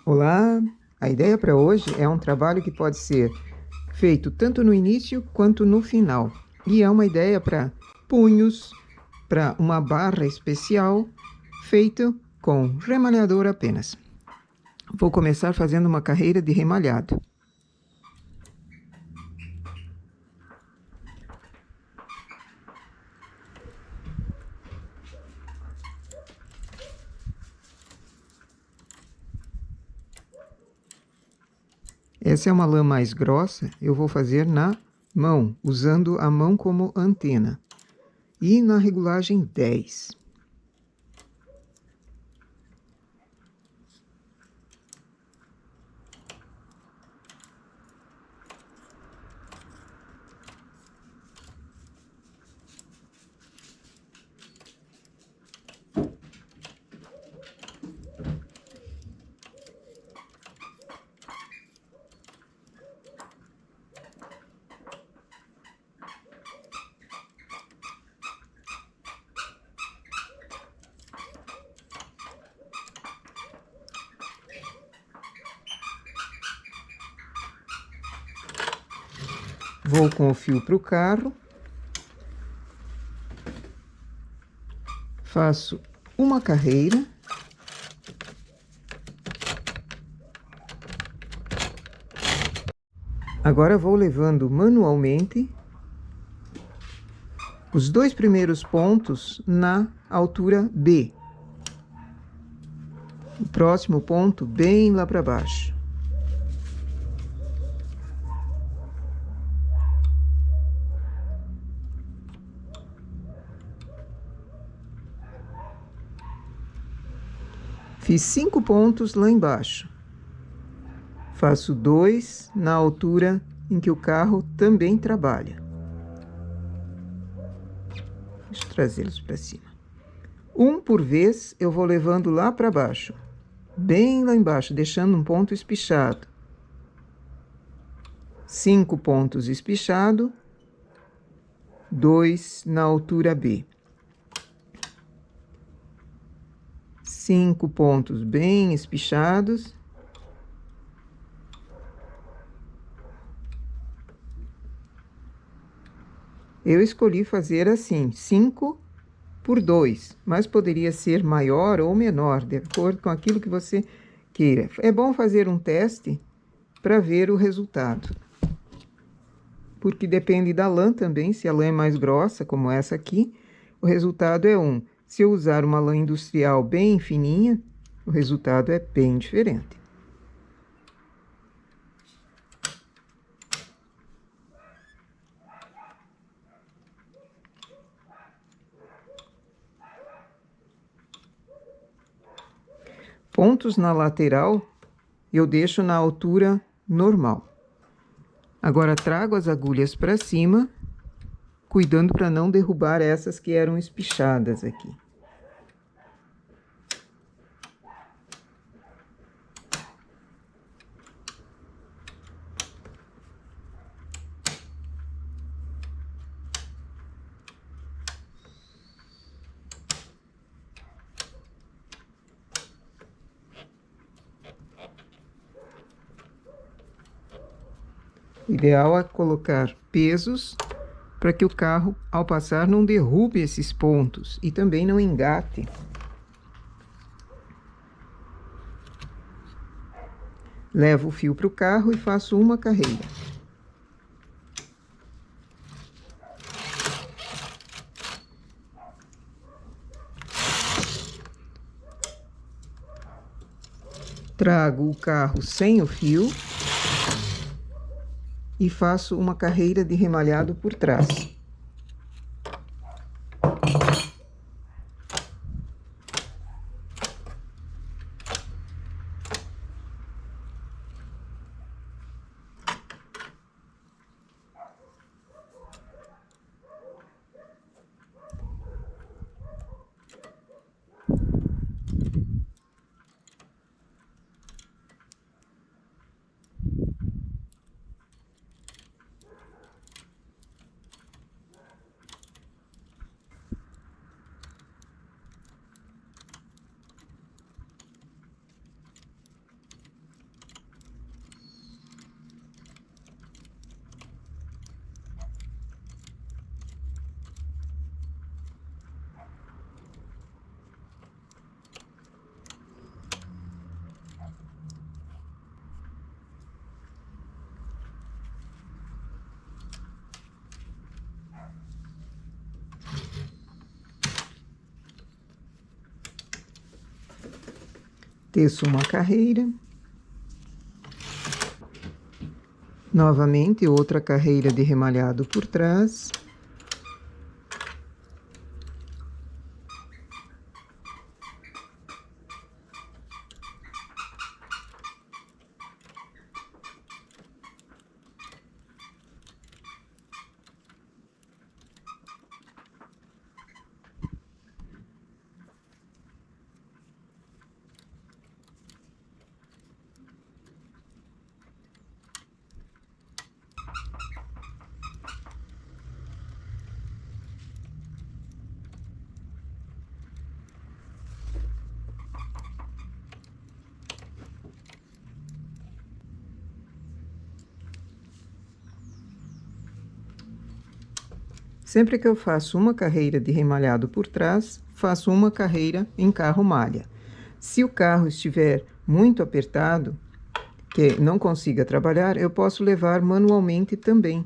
Olá! A ideia para hoje é um trabalho que pode ser feito tanto no início quanto no final. E é uma ideia para punhos, para uma barra especial feita com remalhador apenas. Vou começar fazendo uma carreira de remalhado. Essa é uma lã mais grossa, eu vou fazer na mão, usando a mão como antena. E na regulagem 10. Vou com o fio para o carro, faço uma carreira, agora vou levando manualmente os dois primeiros pontos na altura B. O próximo ponto bem lá para baixo. Fiz 5 pontos lá embaixo. Faço 2 na altura em que o carro também trabalha. Deixa eu trazê-los para cima. Um por vez eu vou levando lá para baixo. Bem lá embaixo, deixando um ponto espichado. 5 pontos espichado. 2 na altura B. 5 pontos bem espichados. Eu escolhi fazer assim, 5 por 2, mas poderia ser maior ou menor, de acordo com aquilo que você queira. É bom fazer um teste para ver o resultado. Porque depende da lã também, se a lã é mais grossa, como essa aqui, o resultado é 1. Se eu usar uma lã industrial bem fininha, o resultado é bem diferente. Pontos na lateral, eu deixo na altura normal. Agora, trago as agulhas para cima, cuidando para não derrubar essas que eram espichadas aqui. O ideal é colocar pesos para que o carro, ao passar, não derrube esses pontos e também não engate. Levo o fio para o carro e faço uma carreira. Trago o carro sem o fio e faço uma carreira de remalhado por trás. Teço uma carreira. Novamente, outra carreira de remalhado por trás. Sempre que eu faço uma carreira de remalhado por trás, faço uma carreira em carro malha. Se o carro estiver muito apertado, que não consiga trabalhar, eu posso levar manualmente também.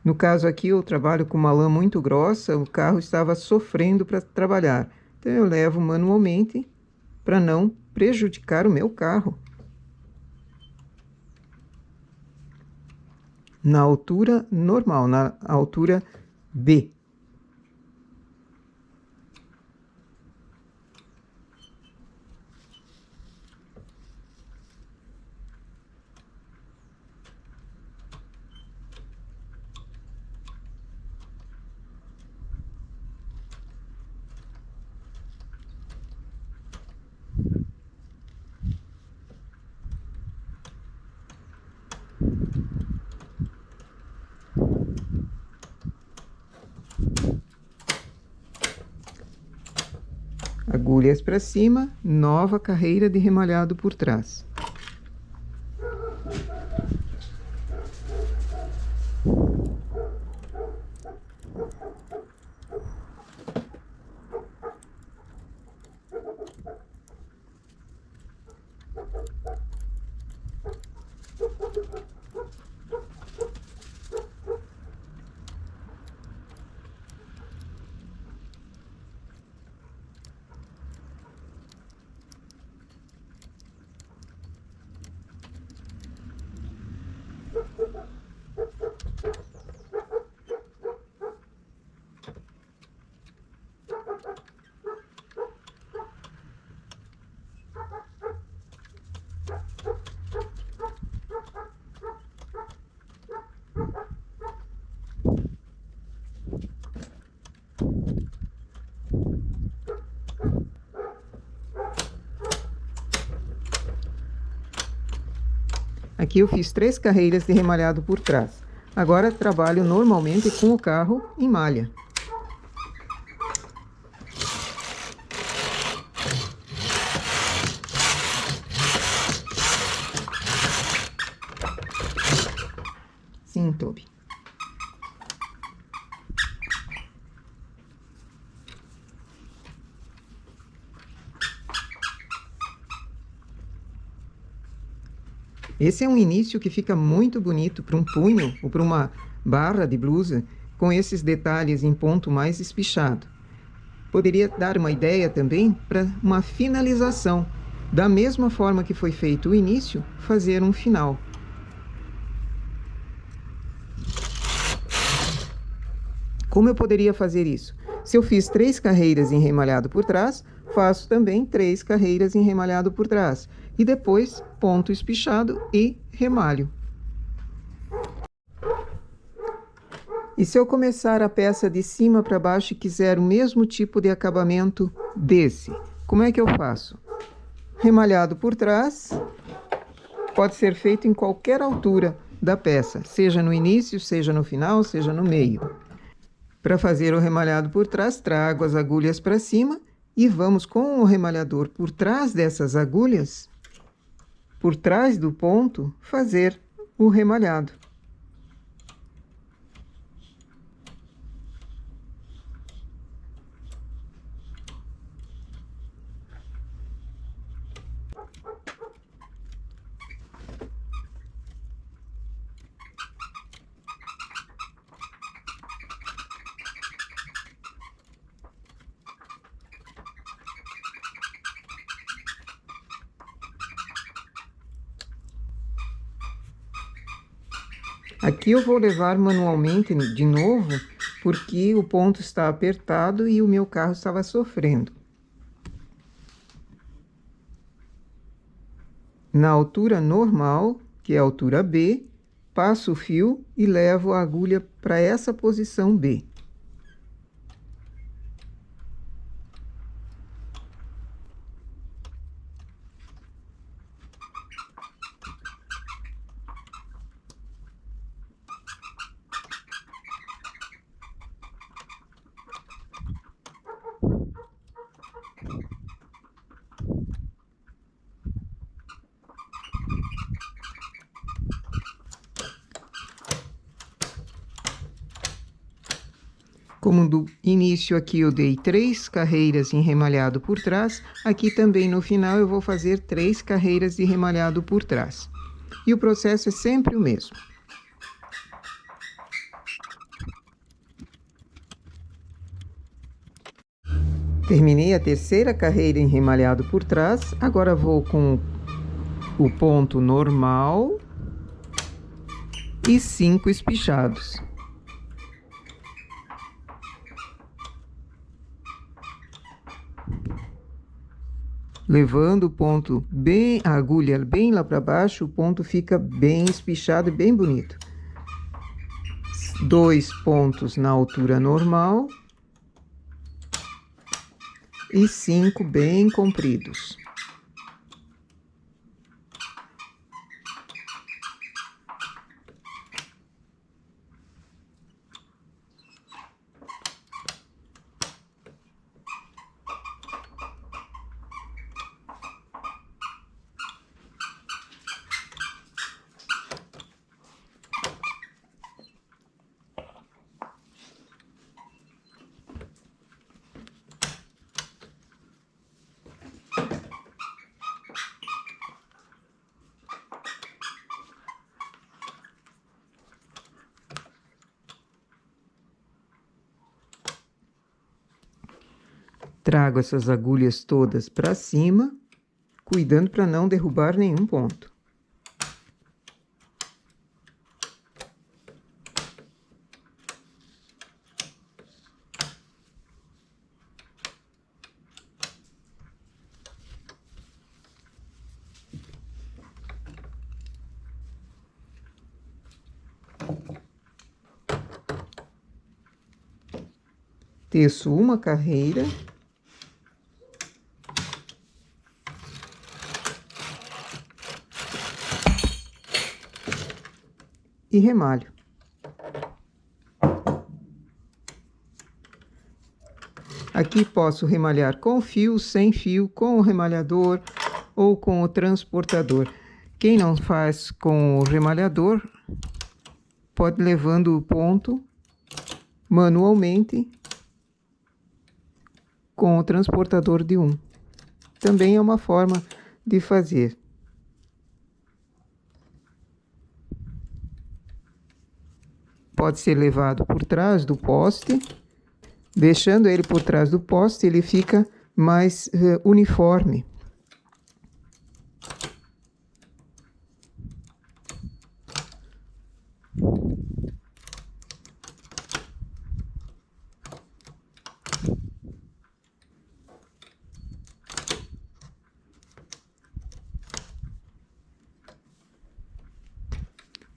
No caso aqui, eu trabalho com uma lã muito grossa, o carro estava sofrendo para trabalhar. Então, eu levo manualmente para não prejudicar o meu carro. Na altura normal, na altura B. Agulhas para cima, nova carreira de remalhado por trás. Aqui eu fiz 3 carreiras de remalhado por trás. Agora trabalho normalmente com o carro em malha. Sim, Toby. Esse é um início que fica muito bonito para um punho ou para uma barra de blusa com esses detalhes em ponto mais espichado. Poderia dar uma ideia também para uma finalização. Da mesma forma que foi feito o início, fazer um final. Como eu poderia fazer isso? Se eu fiz 3 carreiras em remalhado por trás, faço também 3 carreiras em remalhado por trás. E depois, ponto espichado e remalho. E se eu começar a peça de cima para baixo e quiser o mesmo tipo de acabamento desse, como é que eu faço? Remalhado por trás, pode ser feito em qualquer altura da peça, seja no início, seja no final, seja no meio. Para fazer o remalhado por trás, trago as agulhas para cima e vamos com o remalhador por trás dessas agulhas, por trás do ponto, fazer o remalhado. Aqui eu vou levar manualmente de novo, porque o ponto está apertado e o meu carro estava sofrendo. Na altura normal, que é a altura B, passo o fio e levo a agulha para essa posição B. Como do início aqui eu dei 3 carreiras em remalhado por trás, aqui também no final eu vou fazer 3 carreiras de remalhado por trás. E o processo é sempre o mesmo. Terminei a terceira carreira em remalhado por trás, agora vou com o ponto normal e 5 espichados. Levando o ponto bem, a agulha bem lá para baixo, o ponto fica bem espichado e bem bonito. 2 pontos na altura normal e 5 bem compridos. Trago essas agulhas todas para cima, cuidando para não derrubar nenhum ponto. Teço uma carreira. E remalho. Aqui posso remalhar com fio, sem fio, com o remalhador ou com o transportador. Quem não faz com o remalhador, pode levando o ponto manualmente com o transportador de 1. Também é uma forma de fazer. Pode ser levado por trás do poste. Deixando ele por trás do poste, ele fica mais uniforme.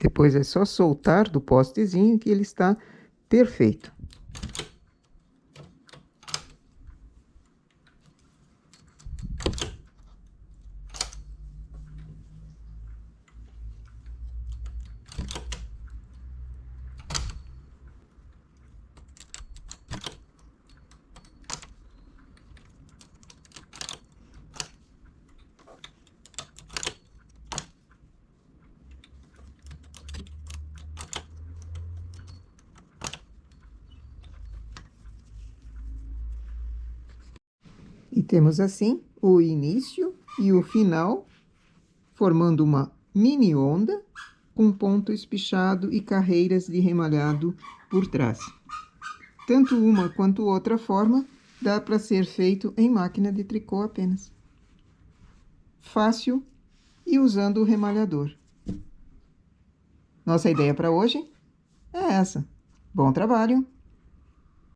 Depois é só soltar do postezinho que ele está perfeito. E temos assim o início e o final, formando uma mini onda com ponto espichado e carreiras de remalhado por trás. Tanto uma quanto outra forma dá para ser feito em máquina de tricô apenas. Fácil e usando o remalhador. Nossa ideia para hoje é essa. Bom trabalho!